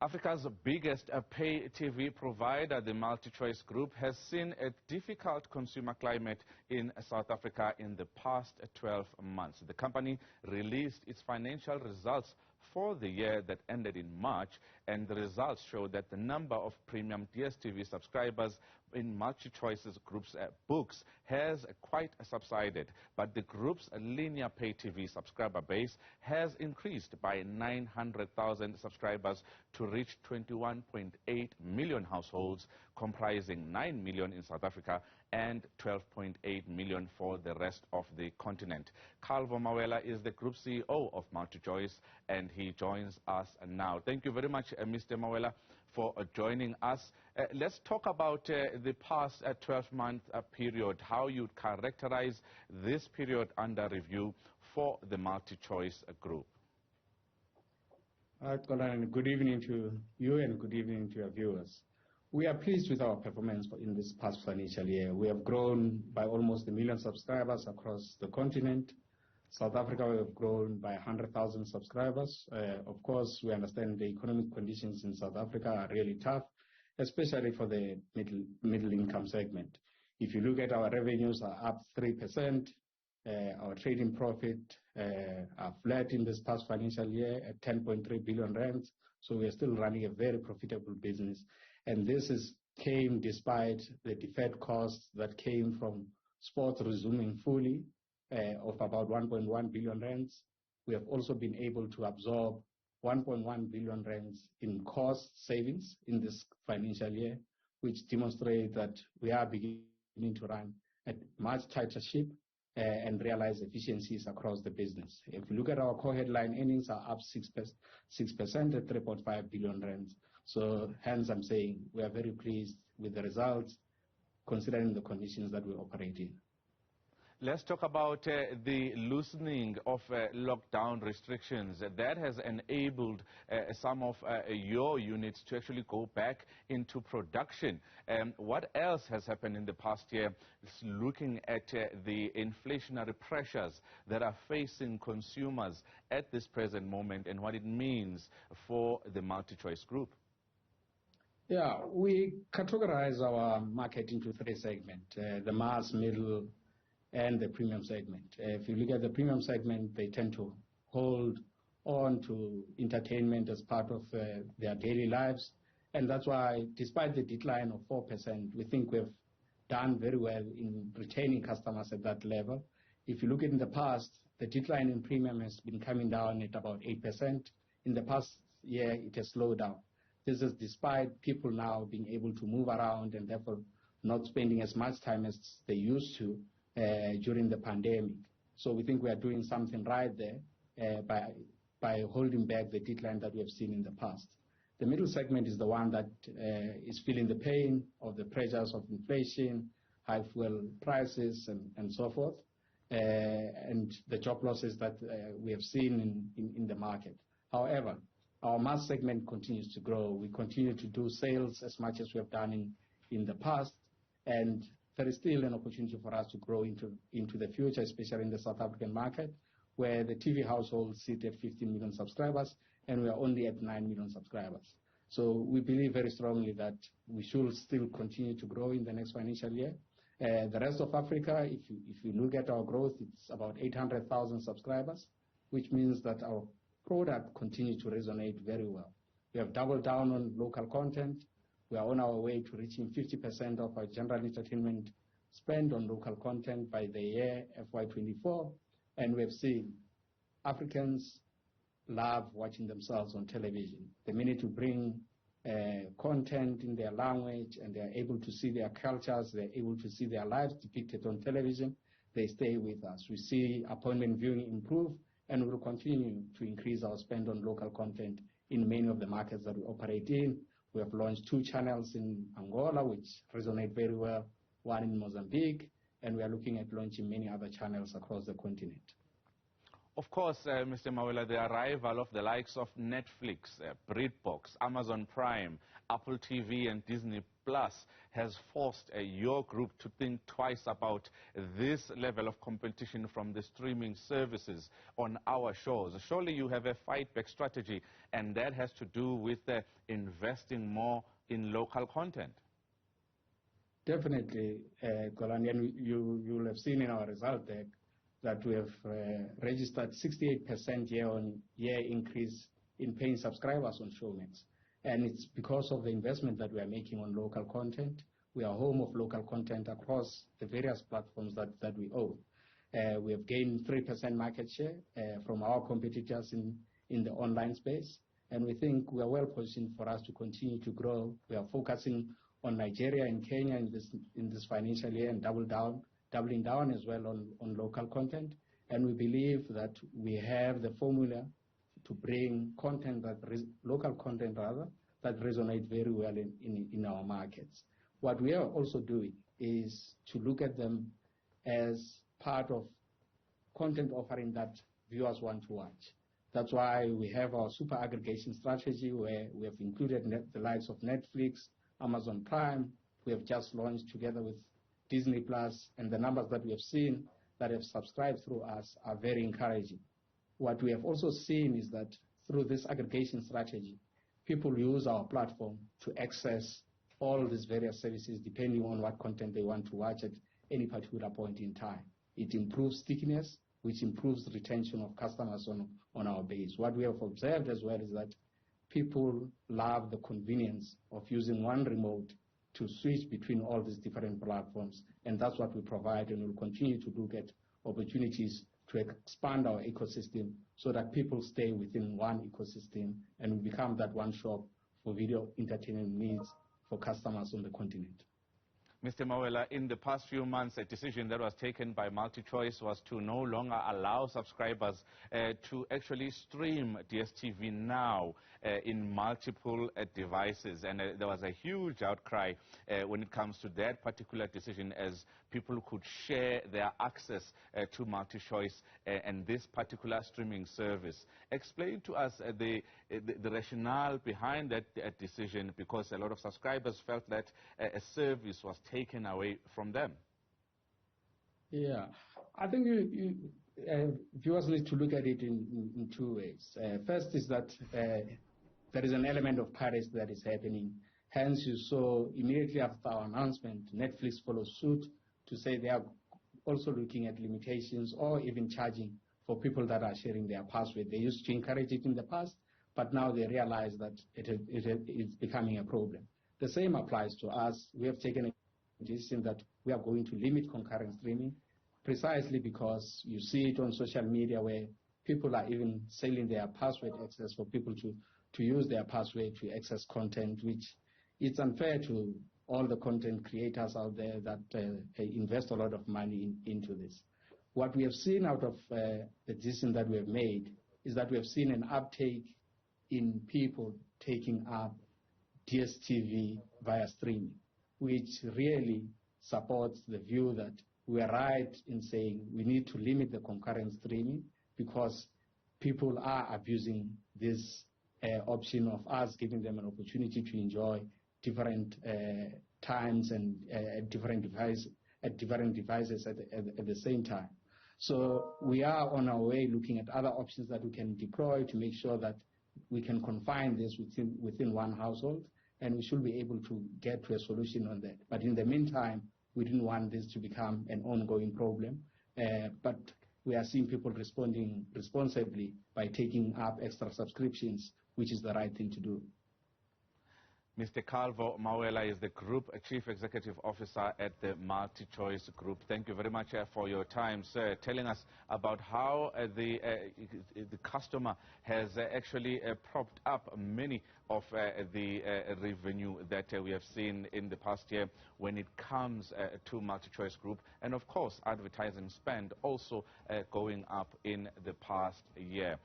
Africa's biggest pay TV provider, the MultiChoice Group, has seen a difficult consumer climate in South Africa in the past 12 months. The company released its financial results for the year that ended in March, and the results show that the number of premium DSTV subscribers in MultiChoice Group's books has quite subsided, but the group's linear pay TV subscriber base has increased by 900,000 subscribers to reach 21.8 million households, comprising 9 million in South Africa and 12.8 million for the rest of the continent. Calvo Mawela is the group CEO of MultiChoice, and he joins us now. Thank you very much, Mr. Mawela, for joining us. Let's talk about the past 12-month period, how you'd characterize this period under review for the MultiChoice Group. Good evening to you and good evening to your viewers. We are pleased with our performance in this past financial year. We have grown by almost 1 million subscribers across the continent. South Africa, we have grown by 100,000 subscribers. Of course, we understand the economic conditions in South Africa are really tough, especially for the middle income segment. If you look at our revenues are up 3%, our trading profit are flat in this past financial year at 10.3 billion rand. So we are still running a very profitable business. And this came despite the deferred costs that came from sports resuming fully of about 1.1 billion rands. We have also been able to absorb 1.1 billion rands in cost savings in this financial year, which demonstrates that we are beginning to run a much tighter ship and realize efficiencies across the business. If you look at our core headline earnings are up 6% at 3.5 billion rands. So hence I'm saying we are very pleased with the results considering the conditions that we operate in. Let's talk about the loosening of lockdown restrictions. That has enabled some of your units to actually go back into production. What else has happened in the past year? Looking at the inflationary pressures that are facing consumers at this present moment and what it means for the MultiChoice Group. Yeah, we categorize our market into 3 segments, the mass, middle, and the premium segment. If you look at the premium segment, they tend to hold on to entertainment as part of their daily lives. And that's why, despite the decline of 4%, we think we've done very well in retaining customers at that level. If you look at in the past, the decline in premium has been coming down at about 8%. In the past year, it has slowed down. This is despite people now being able to move around and therefore not spending as much time as they used to during the pandemic. So we think we are doing something right there by holding back the decline that we have seen in the past. The middle segment is the one that is feeling the pain of the pressures of inflation, high fuel prices, and so forth, and the job losses that we have seen in the market. However, our mass segment continues to grow. We continue to do sales as much as we have done in the past, and there is still an opportunity for us to grow into the future, especially in the South African market, where the TV households sit at 15 million subscribers, and we are only at 9 million subscribers. So we believe very strongly that we should still continue to grow in the next financial year. The rest of Africa, if you look at our growth, it's about 800,000 subscribers, which means that our product continues to resonate very well. We have doubled down on local content. We are on our way to reaching 50% of our general entertainment spend on local content by the year FY24. And we have seen Africans love watching themselves on television. The minute you bring content in their language and they are able to see their cultures, they're able to see their lives depicted on television, they stay with us. We see appointment viewing improve, and we will continue to increase our spend on local content in many of the markets that we operate in. We have launched 2 channels in Angola, which resonate very well, one in Mozambique, and we are looking at launching many other channels across the continent. Of course, Mr. Mawela, the arrival of the likes of Netflix, BritBox, Amazon Prime, Apple TV and Disney Plus has forced your group to think twice about this level of competition from the streaming services on our shows. Surely you have a fight-back strategy, and that has to do with investing more in local content. Definitely, Golani, and you will have seen in our result deck that we have registered 68% year-on-year increase in paying subscribers on Showmax. And it's because of the investment that we are making on local content. We are home of local content across the various platforms that we own. We have gained 3% market share from our competitors in the online space. And we think we are well positioned for us to continue to grow. We are focusing on Nigeria and Kenya in this financial year and doubling down as well on local content. And we believe that we have the formula to bring content, local content rather, that resonate very well in our markets. What we are also doing is to look at them as part of content offering that viewers want to watch. That's why we have our super aggregation strategy, where we have included the likes of Netflix, Amazon Prime. We have just launched together with Disney Plus, and the numbers that we have seen that have subscribed through us are very encouraging. What we have also seen is that through this aggregation strategy, people use our platform to access all these various services depending on what content they want to watch at any particular point in time. It improves stickiness, which improves retention of customers on our base. What we have observed as well is that people love the convenience of using one remote to switch between all these different platforms, and that's what we provide, and we'll continue to look at opportunities to expand our ecosystem so that people stay within one ecosystem and we become that one shop for video entertainment needs for customers on the continent. Mr. Mawela, in the past few months, a decision that was taken by MultiChoice was to no longer allow subscribers to actually stream DSTV now in multiple devices. And there was a huge outcry when it comes to that particular decision, as people could share their access to MultiChoice and this particular streaming service. Explain to us the rationale behind that decision, because a lot of subscribers felt that a service was taken away from them. Yeah, I think viewers need to look at it in two ways. First is that there is an element of piracy that is happening. Hence, you saw immediately after our announcement, Netflix followed suit to say they are also looking at limitations or even charging for people that are sharing their password. They used to encourage it in the past, but now they realize that it's becoming a problem. The same applies to us. We have taken a decision that we are going to limit concurrent streaming, precisely because you see it on social media where people are even selling their password access for people to use their password to access content, which it's unfair to all the content creators out there that invest a lot of money into this. What we have seen out of the decision that we have made is that we have seen an uptake in people taking up DSTV via streaming, which really supports the view that we are right in saying we need to limit the concurrent streaming, because people are abusing this option of us giving them an opportunity to enjoy different times and different devices at the same time. So we are on our way looking at other options that we can deploy to make sure that we can confine this within one household, and we should be able to get to a solution on that. But in the meantime, we didn't want this to become an ongoing problem. But we are seeing people responding responsibly by taking up extra subscriptions, which is the right thing to do. Mr. Calvo Mawela is the Group Chief Executive Officer at the MultiChoice Group. Thank you very much for your time, sir, telling us about how the customer has actually propped up many of the revenue that we have seen in the past year when it comes to MultiChoice Group. And of course, advertising spend also going up in the past year.